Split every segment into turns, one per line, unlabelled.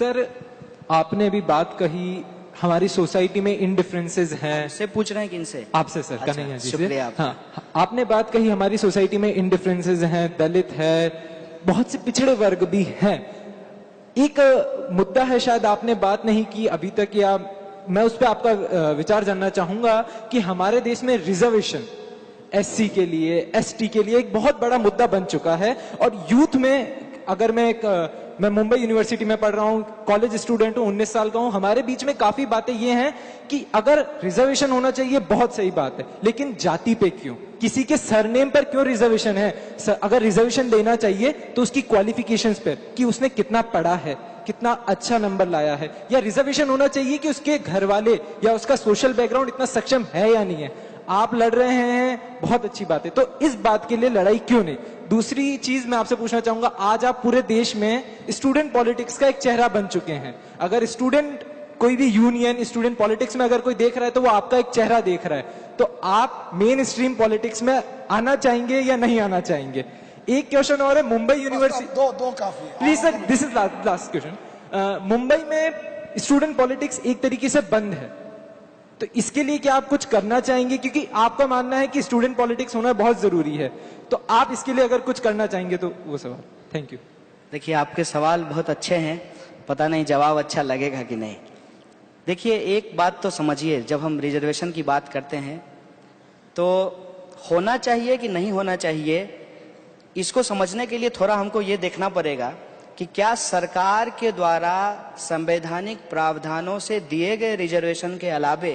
Sir, आपने अभी बात कही हमारी सोसाइटी में इनडिफरेंसेस हैं।
से पूछ रहे हैं कि इनसे?
आपसे सर।
अच्छा,
कन्हैया जी से।
शुक्रिया आपका।
हाँ, आपने बात कही हमारी सोसाइटी में इनडिफरेंसेस हैं, दलित है, बहुत से पिछड़े वर्ग भी हैं। एक मुद्दा है, शायद आपने बात नहीं की अभी तक, या मैं उस पर आपका विचार जानना चाहूंगा कि हमारे देश में रिजर्वेशन एससी के लिए, एसटी के लिए एक बहुत बड़ा मुद्दा बन चुका है। और यूथ में, अगर मैं मुंबई यूनिवर्सिटी में पढ़ रहा हूँ, कॉलेज स्टूडेंट हूँ, 19 साल का हूँ, हमारे बीच में काफी बातें ये हैं कि अगर रिजर्वेशन होना चाहिए बहुत सही बात है, लेकिन जाति पे क्यों, किसी के सरनेम पर क्यों रिजर्वेशन है? अगर रिजर्वेशन देना चाहिए तो उसकी क्वालिफिकेशंस पे, कि उसने कितना पढ़ा है, कितना अच्छा नंबर लाया है, या रिजर्वेशन होना चाहिए कि उसके घर वाले या उसका सोशल बैकग्राउंड इतना सक्षम है या नहीं है। आप लड़ रहे हैं, बहुत अच्छी बात है, तो इस बात के लिए लड़ाई क्यों नहीं? दूसरी चीज मैं आपसे पूछना चाहूंगा, आज आप पूरे देश में स्टूडेंट पॉलिटिक्स का एक चेहरा बन चुके हैं। अगर स्टूडेंट, कोई भी यूनियन स्टूडेंट पॉलिटिक्स में अगर कोई देख रहा है तो वो आपका एक चेहरा देख रहा है। तो आप मेन स्ट्रीम पॉलिटिक्स में आना चाहेंगे या नहीं आना चाहेंगे? एक क्वेश्चन और है, मुंबई यूनिवर्सिटी,
दो काफी,
please sir, this is last question. Mumbai में स्टूडेंट पॉलिटिक्स एक तरीके से बंद है, तो इसके लिए क्या आप कुछ करना चाहेंगे? क्योंकि आपका मानना है कि स्टूडेंट पॉलिटिक्स होना बहुत जरूरी है, तो आप इसके लिए अगर कुछ करना चाहेंगे तो वो सवाल। Thank you.
देखिए, आपके सवाल बहुत अच्छे हैं, पता नहीं जवाब अच्छा लगेगा कि नहीं। देखिए, एक बात तो समझिए, जब हम रिजर्वेशन की बात करते हैं तो होना चाहिए कि नहीं होना चाहिए, इसको समझने के लिए थोड़ा हमको ये देखना पड़ेगा कि क्या सरकार के द्वारा संवैधानिक प्रावधानों से दिए गए रिजर्वेशन के अलावे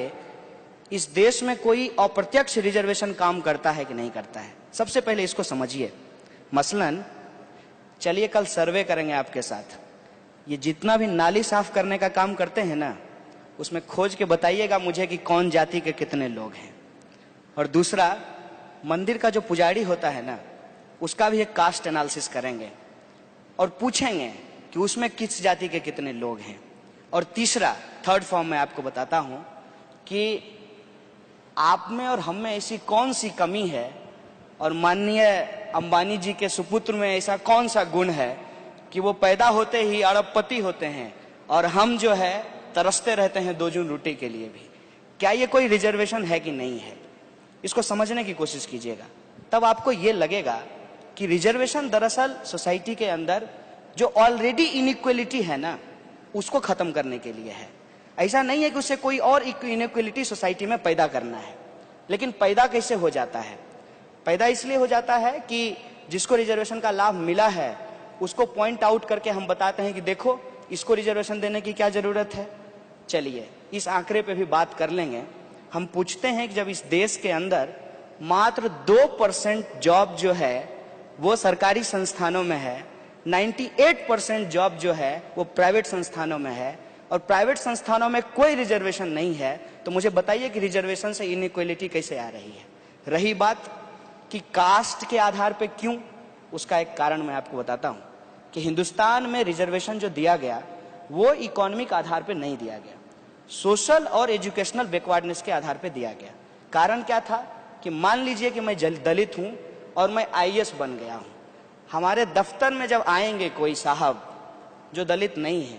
इस देश में कोई अप्रत्यक्ष रिजर्वेशन काम करता है कि नहीं करता है। सबसे पहले इसको समझिए। मसलन चलिए कल सर्वे करेंगे आपके साथ, ये जितना भी नाली साफ करने का काम करते हैं ना, उसमें खोज के बताइएगा मुझे कि कौन जाति के कितने लोग हैं। और दूसरा, मंदिर का जो पुजारी होता है ना, उसका भी एक कास्ट एनालिसिस करेंगे और पूछेंगे कि उसमें किस जाति के कितने लोग हैं। और तीसरा, थर्ड फॉर्म में आपको बताता हूं कि आप में और हम में ऐसी कौन सी कमी है और माननीय अंबानी जी के सुपुत्र में ऐसा कौन सा गुण है कि वो पैदा होते ही अरबपति होते हैं और हम जो है तरसते रहते हैं दो जून रोटी के लिए भी। क्या ये कोई रिजर्वेशन है कि नहीं है? इसको समझने की कोशिश कीजिएगा, तब आपको ये लगेगा कि रिजर्वेशन दरअसल सोसाइटी के अंदर जो ऑलरेडी इनइक्वलिटी है ना, उसको खत्म करने के लिए है। ऐसा नहीं है कि उससे कोई और इनइक्वलिटी सोसाइटी में पैदा करना है। लेकिन पैदा कैसे हो जाता है? पैदा इसलिए हो जाता है कि जिसको रिजर्वेशन का लाभ मिला है उसको पॉइंट आउट करके हम बताते हैं कि देखो, इसको रिजर्वेशन देने की क्या जरूरत है। चलिए इस आंकड़े पे भी बात कर लेंगे। हम पूछते हैं कि जब इस देश के अंदर मात्र 2% जॉब जो है वो सरकारी संस्थानों में है, 98% जॉब जो है वो प्राइवेट संस्थानों में है, और प्राइवेट संस्थानों में कोई रिजर्वेशन नहीं है, तो मुझे बताइए कि रिजर्वेशन से इनइक्वलिटी कैसे आ रही है। रही बात कि कास्ट के आधार पे क्यों, उसका एक कारण मैं आपको बताता हूं कि हिंदुस्तान में रिजर्वेशन जो दिया गया वो इकोनॉमिक आधार पे नहीं दिया गया, सोशल और एजुकेशनल बैकवर्डनेस के आधार पे दिया गया। कारण क्या था कि मान लीजिए कि मैं दलित हूं और मैं आईएएस बन गया हूं, हमारे दफ्तर में जब आएंगे कोई साहब जो दलित नहीं है,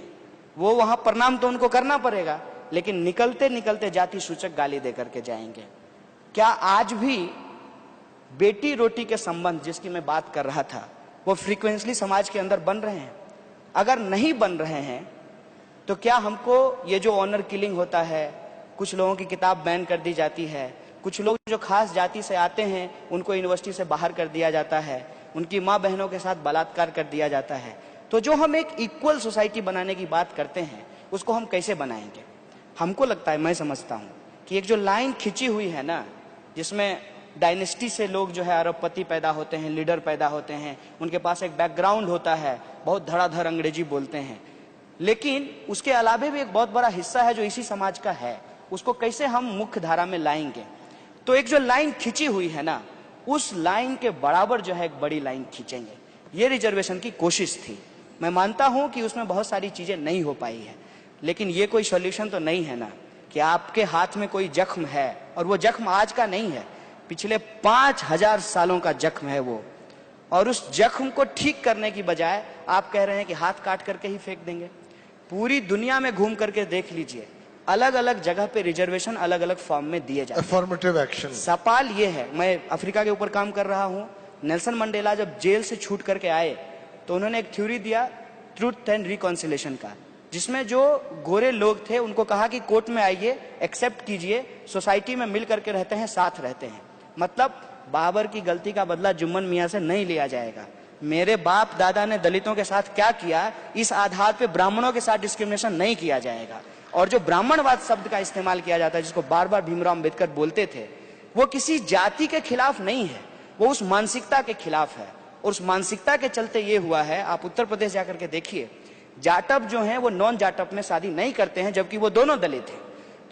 वो वहां प्रणाम तो उनको करना पड़ेगा, लेकिन निकलते निकलते जाति सूचक गाली दे करके जाएंगे। क्या आज भी बेटी रोटी के संबंध जिसकी मैं बात कर रहा था वो फ्रीक्वेंटली समाज के अंदर बन रहे हैं? अगर नहीं बन रहे हैं तो क्या हमको ये जो ऑनर किलिंग होता है, कुछ लोगों की किताब बैन कर दी जाती है, कुछ लोग जो खास जाति से आते हैं उनको यूनिवर्सिटी से बाहर कर दिया जाता है, उनकी माँ बहनों के साथ बलात्कार कर दिया जाता है, तो जो हम एक इक्वल सोसाइटी बनाने की बात करते हैं उसको हम कैसे बनाएंगे? हमको लगता है, मैं समझता हूँ कि एक जो लाइन खिंची हुई है ना, जिसमें डायनेस्टी से लोग जो है अरबपति पैदा होते हैं, लीडर पैदा होते हैं, उनके पास एक बैकग्राउंड होता है, बहुत धड़ाधड़ अंग्रेजी बोलते हैं, लेकिन उसके अलावे भी एक बहुत बड़ा हिस्सा है जो इसी समाज का है, उसको कैसे हम मुख्य धारा में लाएंगे? तो एक जो लाइन खिंची हुई है ना, उस लाइन के बराबर जो है एक बड़ी लाइन खींचेंगे। ये रिजर्वेशन की कोशिश थी। मैं मानता हूं कि उसमें बहुत सारी चीजें नहीं हो पाई है, लेकिन ये कोई सॉल्यूशन तो नहीं है ना कि आपके हाथ में कोई जख्म है और वो जख्म आज का नहीं है, पिछले 5000 सालों का जख्म है वो, और उस जख्म को ठीक करने की बजाय आप कह रहे हैं कि हाथ काट करके ही फेंक देंगे। पूरी दुनिया में घूम करके देख लीजिए, अलग अलग जगह पे रिजर्वेशन अलग अलग फॉर्म में दिए जाते हैं।
Affirmative action.
सवाल ये है, मैं अफ्रीका के ऊपर काम कर रहा हूं। नेल्सन मंडेला जब जेल से छूट करके आए तो उन्होंने एक थ्योरी दिया ट्रूथ एंड रिकॉन्सिलेशन का, जिसमें जो गोरे लोग थे उनको कहा कि कोर्ट में आइए, एक्सेप्ट कीजिए, सोसाइटी में मिल करके रहते हैं, साथ रहते हैं। मतलब बाबर की गलती का बदला जुम्मन मियां से नहीं लिया जाएगा। मेरे बाप दादा ने दलितों के साथ क्या किया, इस आधार पे ब्राह्मणों के साथ डिस्क्रिमिनेशन नहीं किया जाएगा। और जो ब्राह्मणवाद शब्द का इस्तेमाल किया जाता है, जिसको बार बार भीमराव अम्बेडकर बोलते थे, वो किसी जाति के खिलाफ नहीं है, वो उस मानसिकता के खिलाफ है। और उस मानसिकता के चलते ये हुआ है, आप उत्तर प्रदेश जाकर के देखिए, जाटव जो हैं वो नॉन जाटव में शादी नहीं करते हैं, जबकि वो दोनों दलित हैं।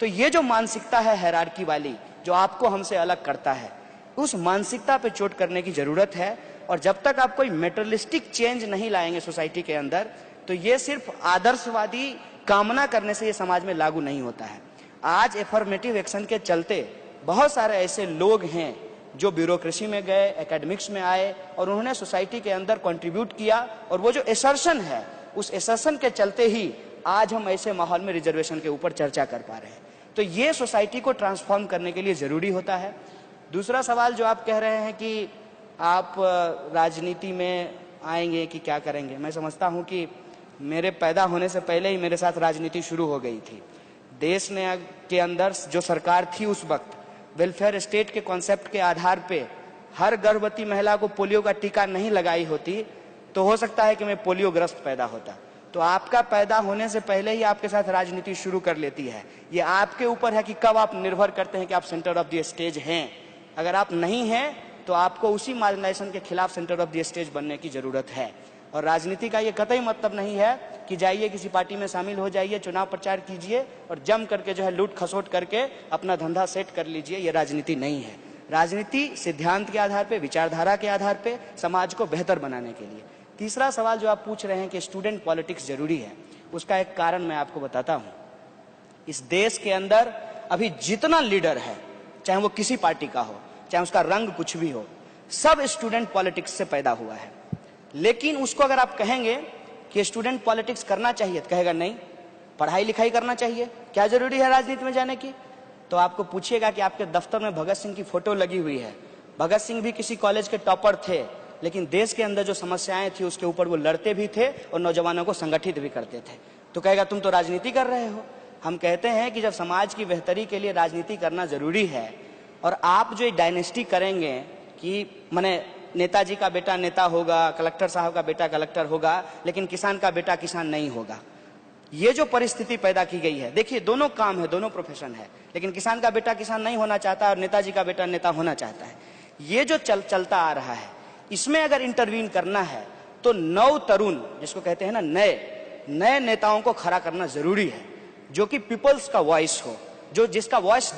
तो ये जो मानसिकता है हायरार्की वाली, जो आपको हमसे अलग करता है, उस मानसिकता पे चोट करने की जरूरत है। और जब तक आप कोई मेटेरियलिस्टिक चेंज नहीं लाएंगे सोसाइटी के अंदर, तो ये सिर्फ आदर्शवादी कामना करने से ये समाज में लागू नहीं होता है। आज एफर्मेटिव एक्शन के चलते बहुत सारे ऐसे लोग हैं जो ब्यूरोक्रेसी में गए, एकेडमिक्स में आए और उन्होंने सोसाइटी के अंदर कंट्रीब्यूट किया। और वो जो एसर्शन है, उस एसर्शन के चलते ही आज हम ऐसे माहौल में रिजर्वेशन के ऊपर चर्चा कर पा रहे हैं। तो ये सोसाइटी को ट्रांसफॉर्म करने के लिए जरूरी होता है। दूसरा सवाल जो आप कह रहे हैं कि आप राजनीति में आएंगे कि क्या करेंगे, मैं समझता हूं कि मेरे पैदा होने से पहले ही मेरे साथ राजनीति शुरू हो गई थी। देश ने के अंदर जो सरकार थी उस वक्त, वेलफेयर स्टेट के कॉन्सेप्ट के आधार पे हर गर्भवती महिला को पोलियो का टीका नहीं लगाई होती तो हो सकता है कि मैं पोलियो ग्रस्त पैदा होता। तो आपका पैदा होने से पहले ही आपके साथ राजनीति शुरू कर लेती है। ये आपके ऊपर है कि कब आप निर्भर करते हैं कि आप सेंटर ऑफ द स्टेज हैं। अगर आप नहीं हैं तो आपको उसी मार्जिनाइजेशन के खिलाफ सेंटर ऑफ द स्टेज बनने की जरूरत है। और राजनीति का ये कतई मतलब नहीं है कि जाइए किसी पार्टी में शामिल हो जाइए, चुनाव प्रचार कीजिए और जम करके जो है लूट खसोट करके अपना धंधा सेट कर लीजिए। ये राजनीति नहीं है। राजनीति सिद्धांत के आधार पे, विचारधारा के आधार पे समाज को बेहतर बनाने के लिए। तीसरा सवाल जो आप पूछ रहे हैं कि स्टूडेंट पॉलिटिक्स जरूरी है, उसका एक कारण मैं आपको बताता हूं। इस देश के अंदर अभी जितना लीडर है, चाहे वो किसी पार्टी का हो, चाहे उसका रंग कुछ भी हो, सब स्टूडेंट पॉलिटिक्स से पैदा हुआ है। लेकिन उसको अगर आप कहेंगे कि स्टूडेंट पॉलिटिक्स करना चाहिए, तो कहेगा नहीं, पढ़ाई लिखाई करना चाहिए, क्या जरूरी है राजनीति में जाने की। तो आपको पूछिएगा कि आपके दफ्तर में भगत सिंह की फोटो लगी हुई है, भगत सिंह भी किसी कॉलेज के टॉपर थे, लेकिन देश के अंदर जो समस्याएं थी उसके ऊपर वो लड़ते भी थे और नौजवानों को संगठित भी करते थे। तो कहेगा तुम तो राजनीति कर रहे हो। हम कहते हैं कि जब समाज की बेहतरी के लिए राजनीति करना जरूरी है, और आप जो डायनेस्टी करेंगे कि माने नेताजी का बेटा नेता होगा, कलेक्टर साहब का बेटा कलेक्टर होगा, लेकिन किसान का बेटा किसान नहीं होगा, ये जो परिस्थिति पैदा की गई है, देखिए दोनों काम है, दोनों प्रोफेशन है, लेकिन किसान का बेटा किसान नहीं होना चाहता और नेताजी का बेटा नेता होना चाहता है। ये जो चलता आ रहा है, इसमें अगर इंटरवीन करना है तो नव तरुण, जिसको कहते हैं ना, नए नेताओं को खड़ा करना जरूरी है, जो कि पीपल्स का वॉइस हो, जो जिसका वॉइस